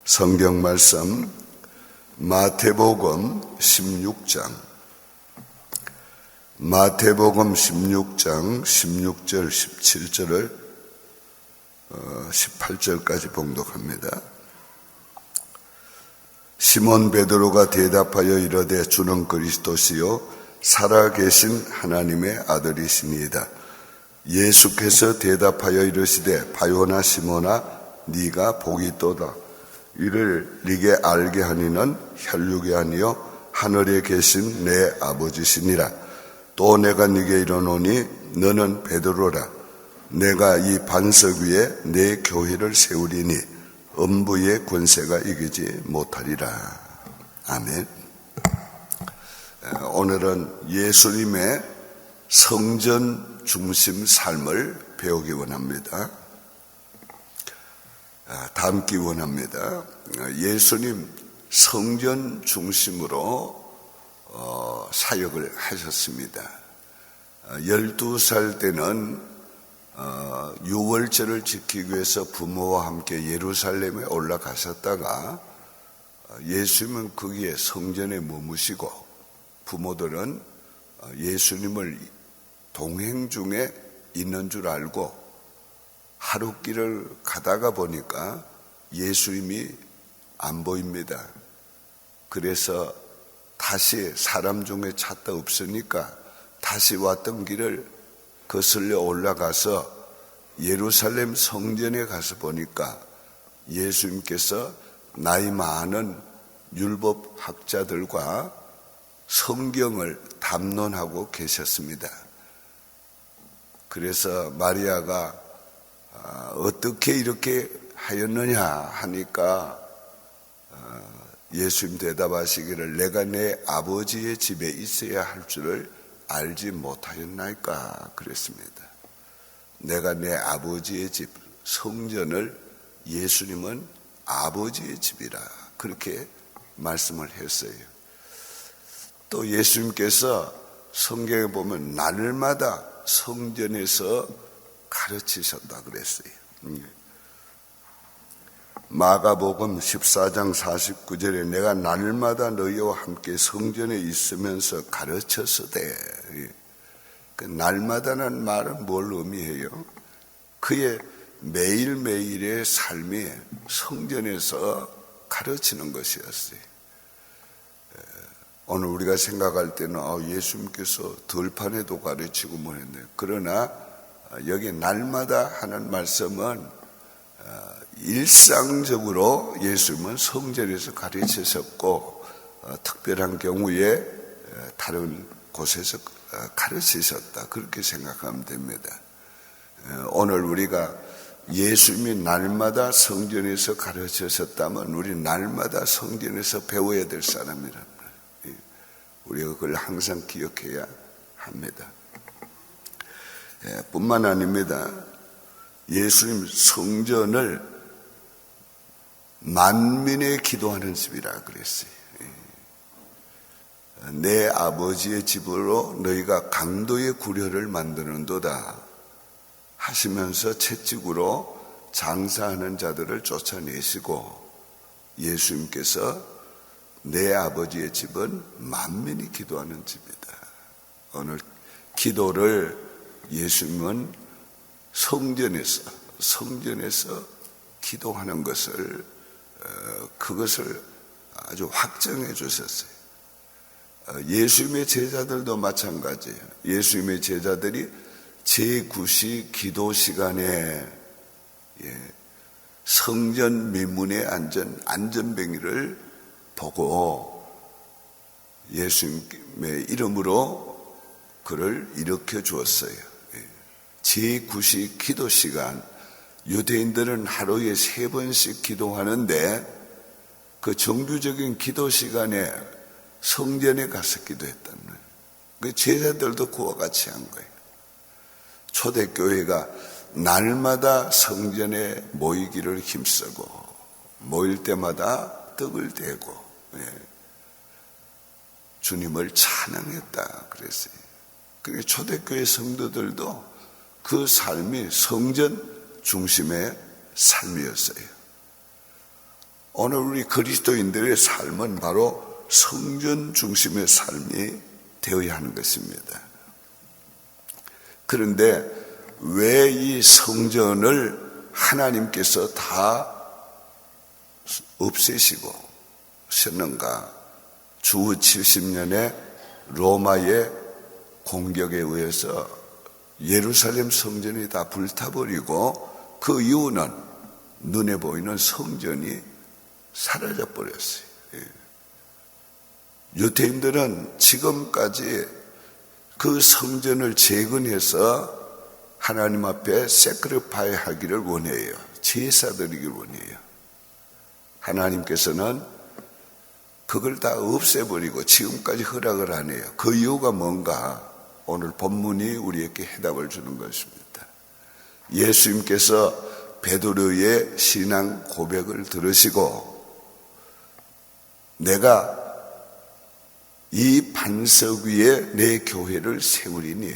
성경 말씀 마태복음 16장 16절 17절을 18절까지 봉독합니다. 시몬 베드로가 대답하여 이르되 주는 그리스도시요 살아계신 하나님의 아들이시니이다. 예수께서 대답하여 이르시되 바요나 시몬아 네가 복이 있도다. 이를 네게 알게 하니는 혈육이 아니요 하늘에 계신 내 아버지시니라. 또 내가 네게 이르노니 너는 베드로라. 내가 이 반석 위에 내 교회를 세우리니 음부의 권세가 이기지 못하리라. 아멘. 오늘은 예수님의 성전 중심 삶을 배우기 원합니다. 담기 원합니다. 예수님 성전 중심으로 사역을 하셨습니다. 12살 때는 유월절을 지키기 위해서 부모와 함께 예루살렘에 올라가셨다가 예수님은 거기에 성전에 머무시고 부모들은 예수님을 동행 중에 있는 줄 알고 하루길을 가다가 보니까 예수님이 안 보입니다. 그래서 다시 사람 중에 찾다 없으니까 다시 왔던 길을 거슬려 올라가서 예루살렘 성전에 가서 보니까 예수님께서 나이 많은 율법학자들과 성경을 담론하고 계셨습니다. 그래서 마리아가 어떻게 이렇게 하였느냐 하니까 예수님 대답하시기를 내가 내 아버지의 집에 있어야 할 줄을 알지 못하였나이까 그랬습니다. 내가 내 아버지의 집 성전을 예수님은 아버지의 집이라 그렇게 말씀을 했어요. 또 예수님께서 성경에 보면 날마다 성전에서 가르치셨다 그랬어요. 마가복음 14장 49절에 내가 날마다 너희와 함께 성전에 있으면서 가르쳤으되, 그 날마다는 말은 뭘 의미해요? 그의 매일매일의 삶이 성전에서 가르치는 것이었어요. 오늘 우리가 생각할 때는 예수님께서 들판에도 가르치고 뭐 했네. 그러나 여기 날마다 하는 말씀은 일상적으로 예수님은 성전에서 가르치셨고 특별한 경우에 다른 곳에서 가르치셨다 그렇게 생각하면 됩니다. 오늘 우리가 예수님이 날마다 성전에서 가르치셨다면 우리 날마다 성전에서 배워야 될 사람이랍니다. 우리가 그걸 항상 기억해야 합니다. 뿐만 아닙니다. 예수님 성전을 만민의 기도하는 집이라 그랬어요. 내 아버지의 집으로 너희가 강도의 구려를 만드는도다 하시면서 채찍으로 장사하는 자들을 쫓아내시고 예수님께서 내 아버지의 집은 만민이 기도하는 집이다. 오늘 기도를 예수님은 성전에서 기도하는 것을 그것을 아주 확정해 주셨어요. 예수님의 제자들도 마찬가지예요. 예수님의 제자들이 제9시 기도 시간에 성전 미문에 앉은 안전뱅이를 보고 예수님의 이름으로 그를 일으켜 주었어요. 제9시 기도 시간, 유대인들은 하루에 3번씩 기도하는데 그 정규적인 기도 시간에 성전에 가서 기도했다는 거예요. 그 제자들도 그와 같이 한 거예요. 초대교회가 날마다 성전에 모이기를 힘쓰고 모일 때마다 떡을 대고 주님을 찬양했다 그랬어요. 그게 초대교회 성도들도 그 삶이 성전 중심의 삶이었어요. 오늘 우리 그리스도인들의 삶은 바로 성전 중심의 삶이 되어야 하는 것입니다. 그런데 왜 이 성전을 하나님께서 다 없애시고 셨는가? 주 70년에 로마의 공격에 의해서 예루살렘 성전이 다 불타버리고 그 이유는 눈에 보이는 성전이 사라져 버렸어요. 유대인들은 지금까지 그 성전을 재건해서 하나님 앞에 세크리파이 하기를 원해요. 제사 드리기를 원해요. 하나님께서는 그걸 다 없애버리고 지금까지 허락을 안 해요. 그 이유가 뭔가? 오늘 본문이 우리에게 해답을 주는 것입니다. 예수님께서 베드로의 신앙 고백을 들으시고 내가 이 반석 위에 내 교회를 세우리니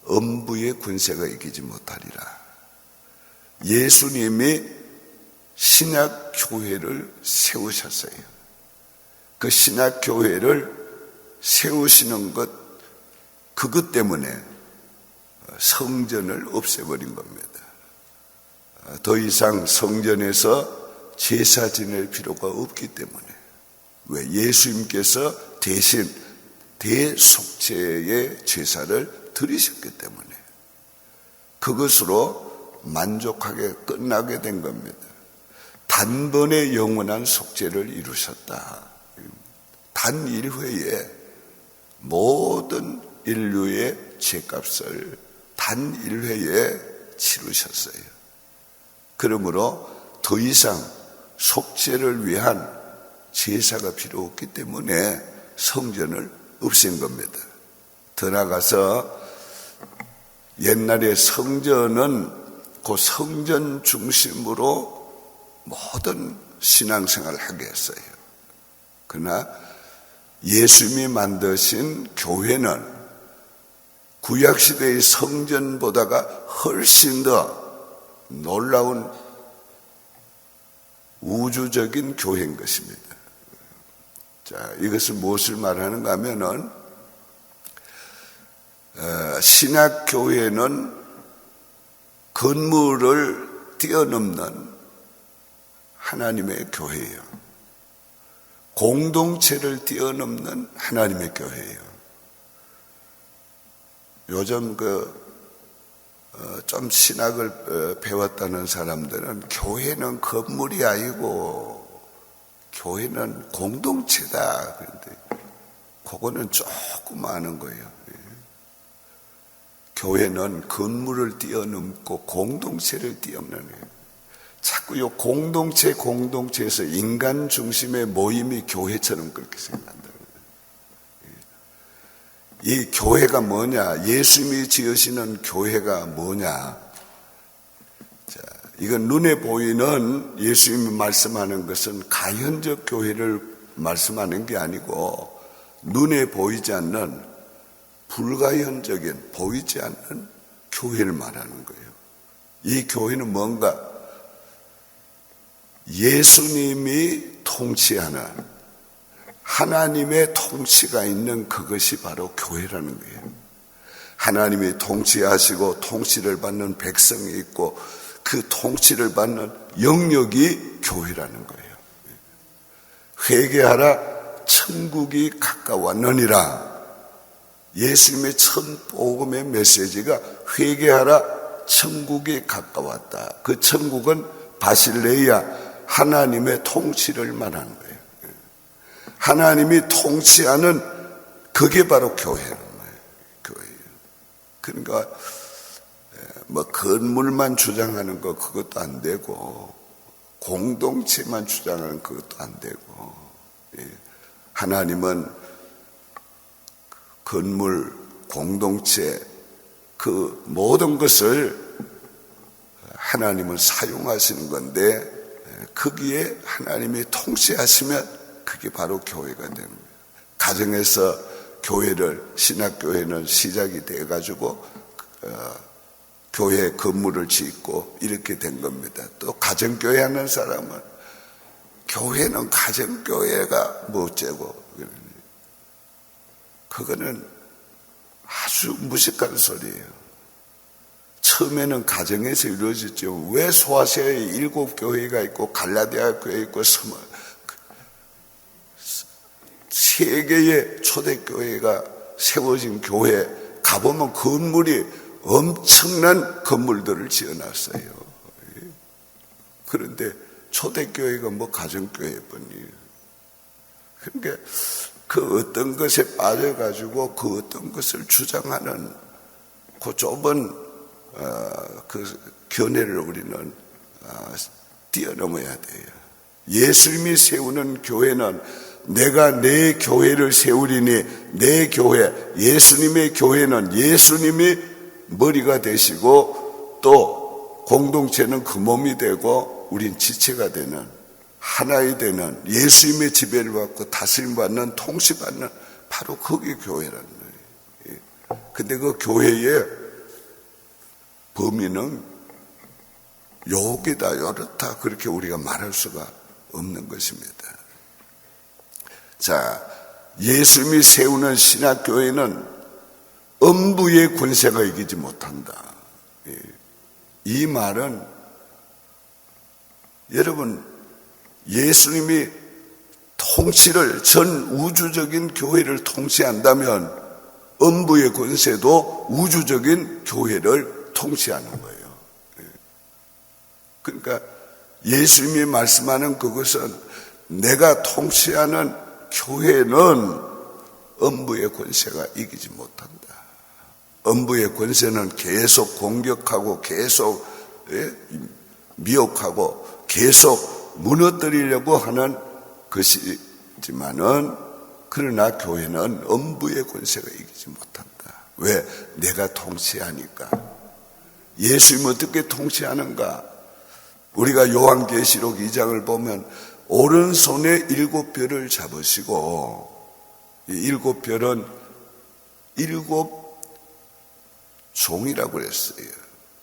음부의 군세가 이기지 못하리라. 예수님이 신약 교회를 세우셨어요. 그 신약 교회를 세우시는 것, 그것 때문에 성전을 없애버린 겁니다. 더 이상 성전에서 제사 지낼 필요가 없기 때문에, 왜? 예수님께서 대신 대속죄의 제사를 드리셨기 때문에 그것으로 만족하게 끝나게 된 겁니다. 단번에 영원한 속죄를 이루셨다. 단 1회에 모든 인류의 죄값을 단 1회에 치르셨어요. 그러므로 더 이상 속죄를 위한 제사가 필요 없기 때문에 성전을 없앤 겁니다. 더 나아가서 옛날에 성전은 그 성전 중심으로 모든 신앙생활을 하게 했어요. 그러나 예수님이 만드신 교회는 구약시대의 성전보다가 훨씬 더 놀라운 우주적인 교회인 것입니다. 자, 이것은 무엇을 말하는가 하면은, 신약교회는 건물을 뛰어넘는 하나님의 교회예요. 공동체를 뛰어넘는 하나님의 교회예요. 요즘 좀 신학을 배웠다는 사람들은 교회는 건물이 아니고 교회는 공동체다. 그런데 그거는 조금 아는 거예요. 교회는 건물을 뛰어넘고 공동체를 뛰어넘는 거예요. 자꾸 이 공동체에서 인간 중심의 모임이 교회처럼 그렇게 생각한다. 이 교회가 뭐냐? 예수님이 지으시는 교회가 뭐냐? 자, 이건 눈에 보이는 예수님이 말씀하는 것은 가현적 교회를 말씀하는 게 아니고 눈에 보이지 않는 불가현적인 보이지 않는 교회를 말하는 거예요. 이 교회는 뭔가? 예수님이 통치하는 하나님의 통치가 있는 그것이 바로 교회라는 거예요. 하나님이 통치하시고 통치를 받는 백성이 있고 그 통치를 받는 영역이 교회라는 거예요. 회개하라 천국이 가까웠느니라. 예수님의 첫 복음의 메시지가 회개하라 천국이 가까웠다. 그 천국은 바실레이아 하나님의 통치를 말하는 거예요. 하나님이 통치하는 그게 바로 교회라는 거예요. 교회예요. 그러니까 뭐 건물만 주장하는 거 그것도 안 되고 공동체만 주장하는 그것도 안 되고, 하나님은 건물, 공동체 그 모든 것을 하나님은 사용하시는 건데 거기에 하나님이 통치하시면 그게 바로 교회가 되는 거예요. 가정에서 교회를, 신학교회는 시작이 돼가지고 교회 건물을 짓고 이렇게 된 겁니다. 또 가정교회 하는 사람은 교회는 가정교회가 뭐 어째고, 그거는 아주 무식한 소리예요. 처음에는 가정에서 이루어졌죠. 왜 소아시아에 7교회가 있고 갈라디아 교회 있고 세 개의 초대교회가 세워진 교회 가보면 건물이 엄청난 건물들을 지어놨어요. 그런데 초대교회가 뭐 가정교회뿐이에요. 그러니까 그 어떤 것에 빠져가지고 그 어떤 것을 주장하는 그 좁은 그 견해를 우리는 뛰어넘어야 돼요. 예수님이 세우는 교회는 내가 내 교회를 세우리니 내 교회, 예수님의 교회는 예수님이 머리가 되시고 또 공동체는 그 몸이 되고 우린 지체가 되는 하나이 되는 예수님의 지배를 받고 다스림받는 통치받는 바로 그게 교회라는 거예요. 근데 그 교회의 범위는 여기다 여렇다 그렇게 우리가 말할 수가 없는 것입니다. 자, 예수님이 세우는 신학교회는 음부의 권세가 이기지 못한다. 이 말은 여러분 예수님이 통치를 전 우주적인 교회를 통치한다면 음부의 권세도 우주적인 교회를 통치하는 거예요. 그러니까 예수님이 말씀하는 그것은 내가 통치하는 교회는 음부의 권세가 이기지 못한다. 음부의 권세는 계속 공격하고 계속 미혹하고 계속 무너뜨리려고 하는 것이지만은 그러나 교회는 음부의 권세가 이기지 못한다. 왜? 내가 통치하니까. 예수님이 어떻게 통치하는가? 우리가 요한계시록 2장을 보면 오른손에 7별을 잡으시고 이 7별은 7 종이라고 그랬어요.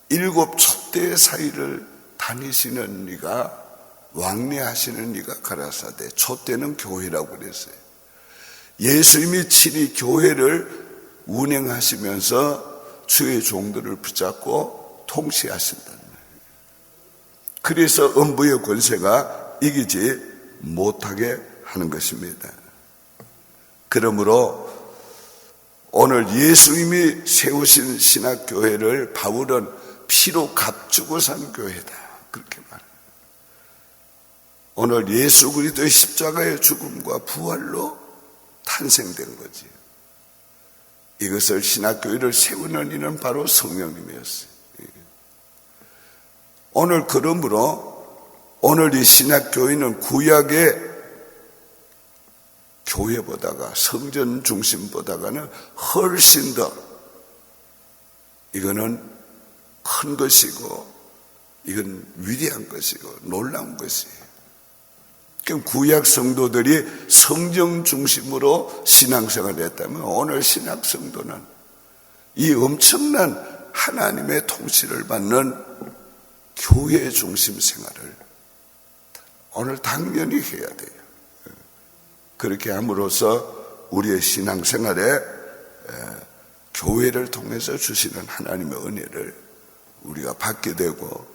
7 촛대 사이를 다니시는 이가 왕래하시는 이가 가라사대. 촛대는 교회라고 그랬어요. 예수님이 친히 교회를 운행하시면서 주의 종들을 붙잡고 통치하신다는 거예요. 그래서 음부의 권세가 이기지 못하게 하는 것입니다. 그러므로 오늘 예수님이 세우신 신학교회를 바울은 피로 값주고 산 교회다 그렇게 말해요. 오늘 예수 그리스도의 십자가의 죽음과 부활로 탄생된 거지. 이것을 신학교회를 세우는 이는 바로 성령님이었어요. 오늘 그러므로 오늘 이 신학교회는 구약의 교회보다가 성전 중심보다가는 훨씬 더 이거는 큰 것이고 이건 위대한 것이고 놀라운 것이에요. 그럼 구약 성도들이 성전 중심으로 신앙생활을 했다면 오늘 신학 성도는 이 엄청난 하나님의 통치를 받는 교회 중심 생활을 오늘 당연히 해야 돼요. 그렇게 함으로써 우리의 신앙생활에 교회를 통해서 주시는 하나님의 은혜를 우리가 받게 되고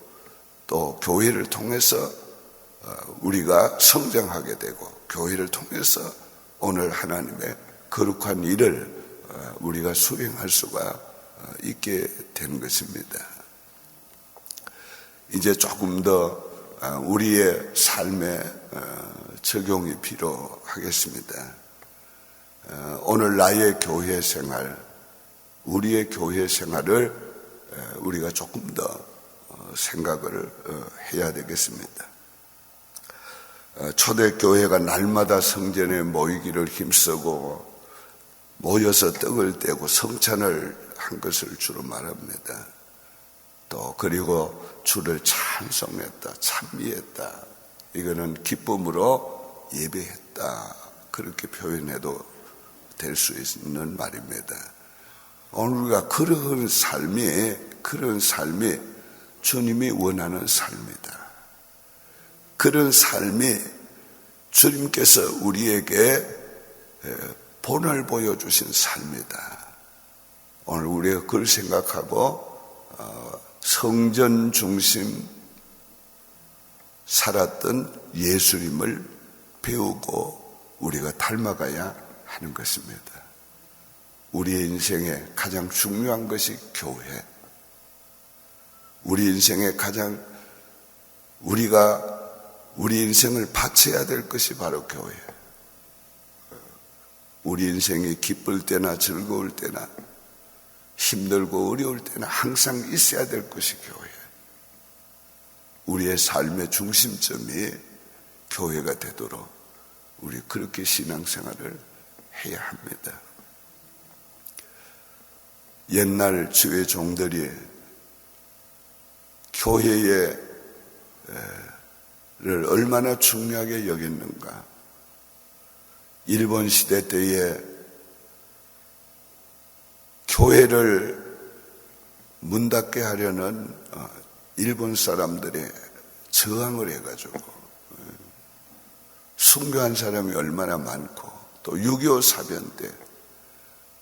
또 교회를 통해서 우리가 성장하게 되고 교회를 통해서 오늘 하나님의 거룩한 일을 우리가 수행할 수가 있게 되는 것입니다. 이제 조금 더 우리의 삶에 적용이 필요하겠습니다. 오늘 나의 교회 생활, 우리의 교회 생활을 우리가 조금 더 생각을 해야 되겠습니다. 초대교회가 날마다 성전에 모이기를 힘쓰고 모여서 떡을 떼고 성찬을 한 것을 주로 말합니다. 또 그리고 주를 찬송했다, 찬미했다. 이거는 기쁨으로 예배했다. 그렇게 표현해도 될 수 있는 말입니다. 오늘 우리가 그런 삶이 주님이 원하는 삶이다. 그런 삶이 주님께서 우리에게 본을 보여주신 삶이다. 오늘 우리가 그걸 생각하고 성전 중심 살았던 예수님을 배우고 우리가 닮아가야 하는 것입니다. 우리의 인생에 가장 중요한 것이 교회. 우리 인생에 가장 우리가 우리 인생을 바쳐야 될 것이 바로 교회. 우리 인생이 기쁠 때나 즐거울 때나 힘들고 어려울 때나 항상 있어야 될 것이 교회. 우리의 삶의 중심점이 교회가 되도록 우리 그렇게 신앙생활을 해야 합니다. 옛날 주의 종들이 교회를 얼마나 중요하게 여겼는가. 일본 시대 때에 교회를 문 닫게 하려는 일본 사람들이 저항을 해가지고 순교한 사람이 얼마나 많고, 또 6.25 사변 때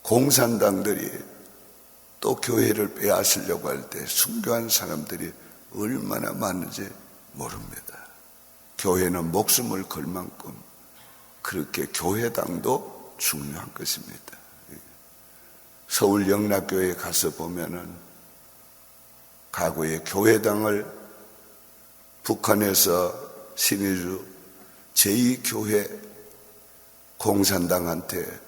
공산당들이 또 교회를 빼앗으려고 할 때 순교한 사람들이 얼마나 많은지 모릅니다. 교회는 목숨을 걸 만큼 그렇게 교회당도 중요한 것입니다. 서울 영락교회에 가서 보면은 과거에 교회당을 북한에서 신의주 제2교회 공산당한테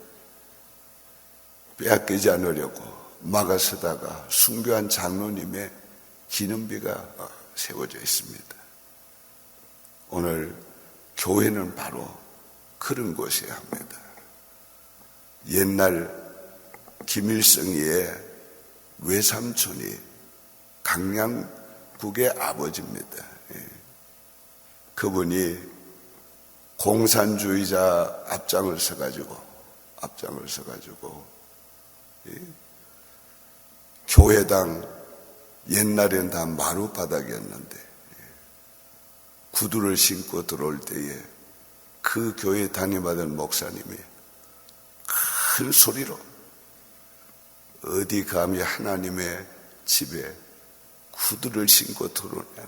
빼앗기지 않으려고 막아서다가 순교한 장로님의 기념비가 세워져 있습니다. 오늘 교회는 바로 그런 곳이어야 합니다. 옛날 김일성의 외삼촌이 강양국의 아버지입니다. 그분이 공산주의자 앞장을 서가지고 교회당 옛날엔 다 마룻바닥이었는데 구두를 신고 들어올 때에 그 교회 담임하던 목사님이 큰 소리로 어디 감히 하나님의 집에 구두를 신고 들어오냐,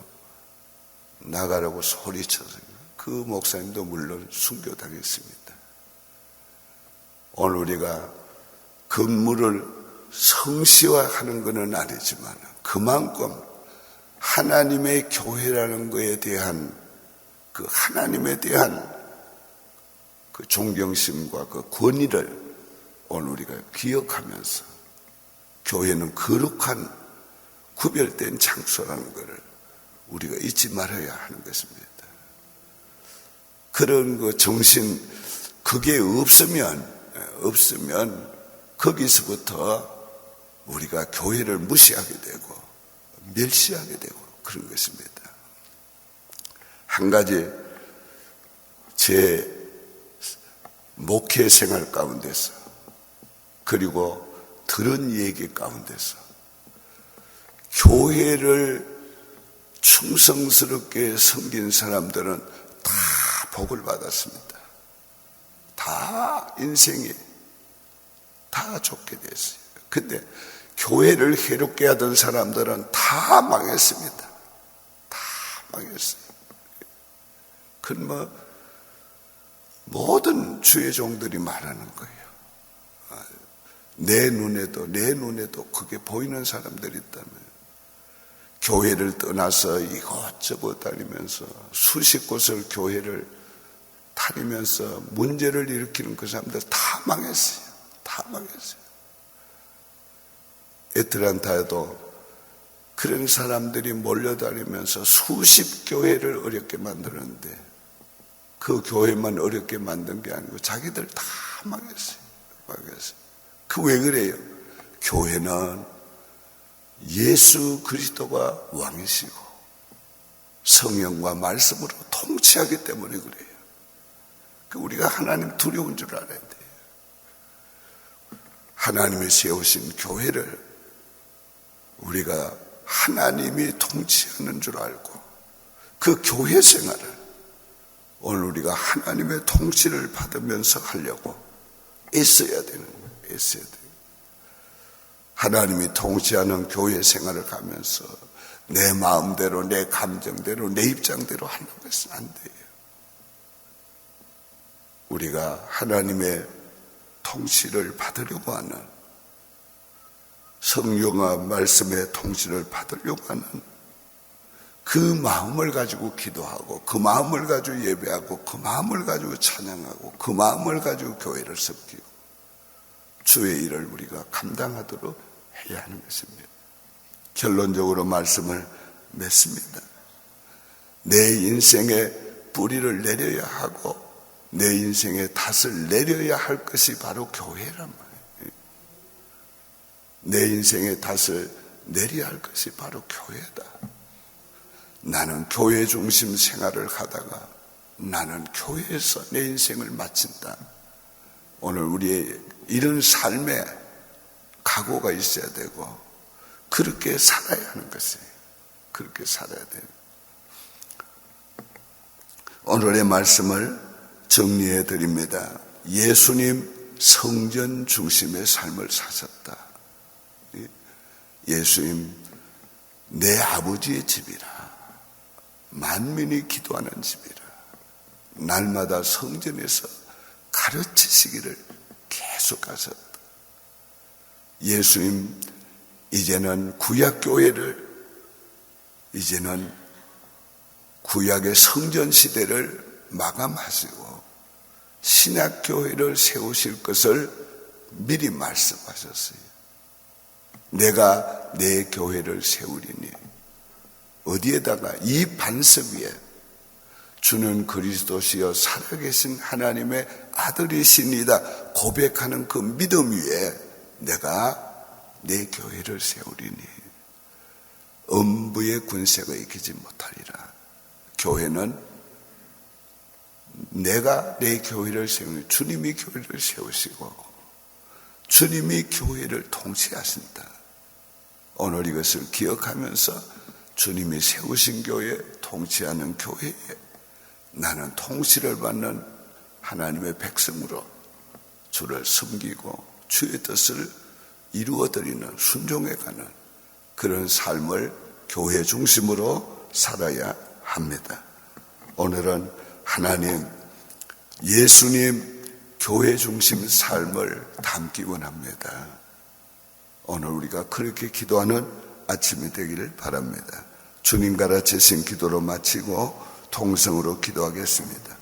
나가라고 소리쳐서 그 목사님도 물론 순교당했습니다. 오늘 우리가 건물을 성시화하는 것은 아니지만 그만큼 하나님의 교회라는 것에 대한 그 하나님에 대한 그 존경심과 그 권위를 오늘 우리가 기억하면서 교회는 거룩한 구별된 장소라는 것을 우리가 잊지 말아야 하는 것입니다. 그런 그 정신, 그게 없으면 거기서부터 우리가 교회를 무시하게 되고 멸시하게 되고 그런 것입니다. 한 가지 제 목회 생활 가운데서 그리고 들은 얘기 가운데서 교회를 충성스럽게 섬긴 사람들은 다 복을 받았습니다. 다 인생이 다 좋게 됐어요. 근데 교회를 해롭게 하던 사람들은 다 망했습니다. 다 망했어요. 그건 모든 주의 종들이 말하는 거예요. 내 눈에도 그게 보이는 사람들이 있다면 교회를 떠나서 이곳저곳 다니면서 수십 곳을 교회를 다니면서 문제를 일으키는 그 사람들 다 망했어요. 다 망했어요. 애틀란타에도 그런 사람들이 몰려다니면서 수십 교회를 어렵게 만들었는데 그 교회만 어렵게 만든 게 아니고 자기들 다 망했어요. 그 왜 그래요? 교회는 예수 그리스도가 왕이시고 성령과 말씀으로 통치하기 때문에 그래요. 우리가 하나님 두려운 줄 알아야 돼요. 하나님이 세우신 교회를 우리가 하나님이 통치하는 줄 알고 그 교회 생활을 오늘 우리가 하나님의 통치를 받으면서 하려고 애써야 되는 거예요. 애써야 돼요. 하나님이 통치하는 교회 생활을 가면서 내 마음대로, 내 감정대로, 내 입장대로 하는 것은 안 돼요. 우리가 하나님의 통치를 받으려고 하는, 성령과 말씀의 통치를 받으려고 하는 그 마음을 가지고 기도하고, 그 마음을 가지고 예배하고, 그 마음을 가지고 찬양하고, 그 마음을 가지고 교회를 섬기고 주의 일을 우리가 감당하도록 해야 하는 것입니다. 결론적으로 말씀을 맺습니다. 내 인생의 뿌리를 내려야 하고 내 인생의 탓을 내려야 할 것이 바로 교회란 말이에요. 내 인생의 탓을 내려야 할 것이 바로 교회다. 나는 교회 중심 생활을 하다가 나는 교회에서 내 인생을 마친다. 오늘 우리의 이런 삶에 각오가 있어야 되고 그렇게 살아야 하는 것이에요. 그렇게 살아야 돼요. 오늘의 말씀을 정리해 드립니다. 예수님 성전 중심의 삶을 사셨다. 예수님 내 아버지의 집이라, 만민이 기도하는 집이라, 날마다 성전에서 가르치시기를 계속 하셨다. 예수님 이제는 구약교회를, 이제는 구약의 성전 시대를 마감하시고 신약교회를 세우실 것을 미리 말씀하셨어요. 내가 내 교회를 세우리니, 어디에다가? 이 반석 위에 주는 그리스도시여 살아계신 하나님의 아들이시니다 고백하는 그 믿음 위에 내가 내 교회를 세우리니 음부의 군세가 이기지 못하리라. 교회는 내가 내 교회를 세우니, 주님이 교회를 세우시고 주님이 교회를 통치하신다. 오늘 이것을 기억하면서 주님이 세우신 교회, 통치하는 교회에 나는 통치를 받는 하나님의 백성으로 주를 섬기고 주의 뜻을 이루어드리는, 순종해가는 그런 삶을 교회 중심으로 살아야 합니다. 오늘은 하나님, 예수님 교회 중심 삶을 담기 원합니다. 오늘 우리가 그렇게 기도하는 아침이 되기를 바랍니다. 주님 가르치신 기도로 마치고 통성으로 기도하겠습니다.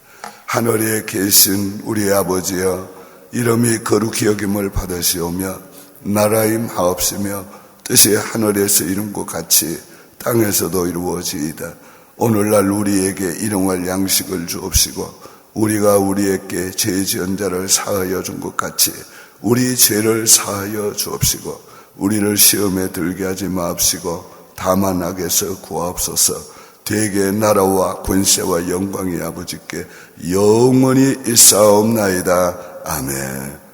하늘에 계신 우리 아버지여, 이름이 거룩히 여김을 받으시오며 나라임 하옵시며 뜻이 하늘에서 이룬 것 같이 땅에서도 이루어지이다. 오늘날 우리에게 일용할 양식을 주옵시고 우리가 우리에게 죄 지은 자를 사하여 준 것 같이 우리 죄를 사하여 주옵시고 우리를 시험에 들게 하지 마옵시고 다만 악에서 구하옵소서. 대개 나라와 권세와 영광이 아버지께 영원히 있사옵나이다. 아멘.